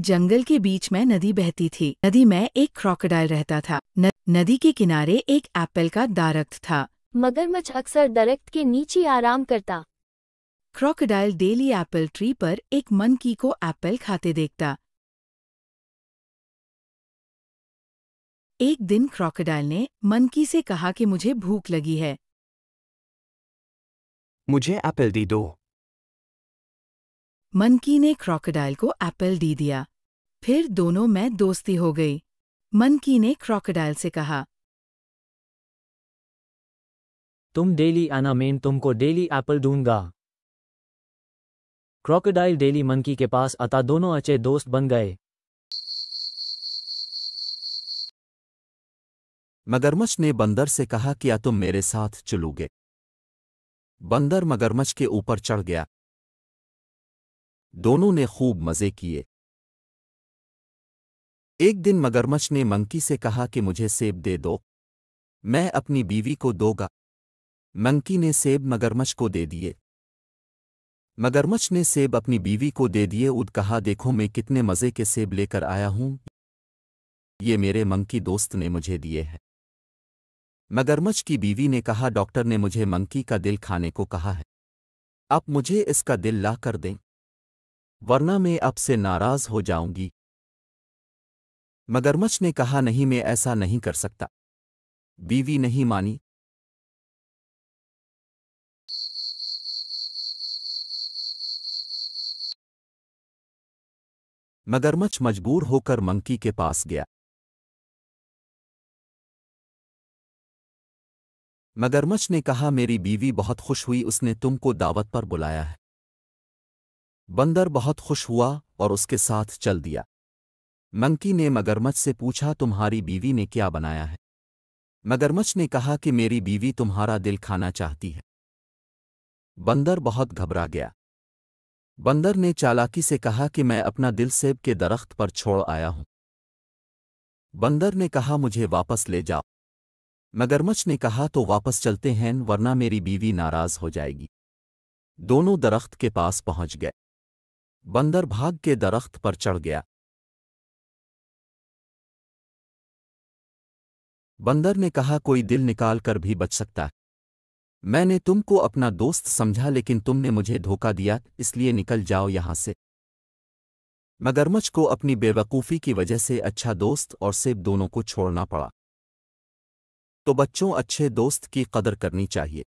जंगल के बीच में नदी बहती थी। नदी में एक क्रोकोडाइल रहता था। नदी के किनारे एक एप्पल का दरख्त था। मगरमच्छ अक्सर दरख्त के नीचे आराम करता। क्रोकोडाइल डेली एप्पल ट्री पर एक मंकी को एप्पल खाते देखता। एक दिन क्रोकोडाइल ने मंकी से कहा कि मुझे भूख लगी है। मुझे एप्पल दे दो। मंकी ने क्रोकोडाइल को एप्पल दे दिया। फिर दोनों में दोस्ती हो गई। मंकी ने क्रोकोडाइल से कहा, तुम डेली आना, मैं तुमको डेली एप्पल दूंगा। क्रोकोडाइल डेली मंकी के पास आता, दोनों अच्छे दोस्त बन गए। मगरमच्छ ने बंदर से कहा, क्या तुम मेरे साथ चलोगे? बंदर मगरमच्छ के ऊपर चढ़ गया। दोनों ने खूब मजे किए। एक दिन मगरमच्छ ने मंकी से कहा कि मुझे सेब दे दो, मैं अपनी बीवी को दूंगा। मंकी ने सेब मगरमच्छ को दे दिए। मगरमच्छ ने सेब अपनी बीवी को दे दिए और कहा, देखो मैं कितने मज़े के सेब लेकर आया हूं, ये मेरे मंकी दोस्त ने मुझे दिए हैं। मगरमच्छ की बीवी ने कहा, डॉक्टर ने मुझे मंकी का दिल खाने को कहा है, आप मुझे इसका दिल ला कर दें, वरना मैं अब से नाराज हो जाऊंगी। मगरमच्छ ने कहा, नहीं, मैं ऐसा नहीं कर सकता। बीवी नहीं मानी। मगरमच्छ मजबूर होकर मंकी के पास गया। मगरमच्छ ने कहा, मेरी बीवी बहुत खुश हुई, उसने तुमको दावत पर बुलाया है। बंदर बहुत खुश हुआ और उसके साथ चल दिया। मंकी ने मगरमच्छ से पूछा, तुम्हारी बीवी ने क्या बनाया है? मगरमच्छ ने कहा कि मेरी बीवी तुम्हारा दिल खाना चाहती है। बंदर बहुत घबरा गया। बंदर ने चालाकी से कहा कि मैं अपना दिल सेब के दरख्त पर छोड़ आया हूं। बंदर ने कहा, मुझे वापस ले जाओ। मगरमच्छ ने कहा, तो वापस चलते हैं, वरना मेरी बीवी नाराज हो जाएगी। दोनों दरख्त के पास पहुंच गए। बंदर भाग के दरख्त पर चढ़ गया। बंदर ने कहा, कोई दिल निकाल कर भी बच सकता है। मैंने तुमको अपना दोस्त समझा, लेकिन तुमने मुझे धोखा दिया, इसलिए निकल जाओ यहां से। मगरमच्छ को अपनी बेवकूफ़ी की वजह से अच्छा दोस्त और सेब दोनों को छोड़ना पड़ा। तो बच्चों, अच्छे दोस्त की कदर करनी चाहिए।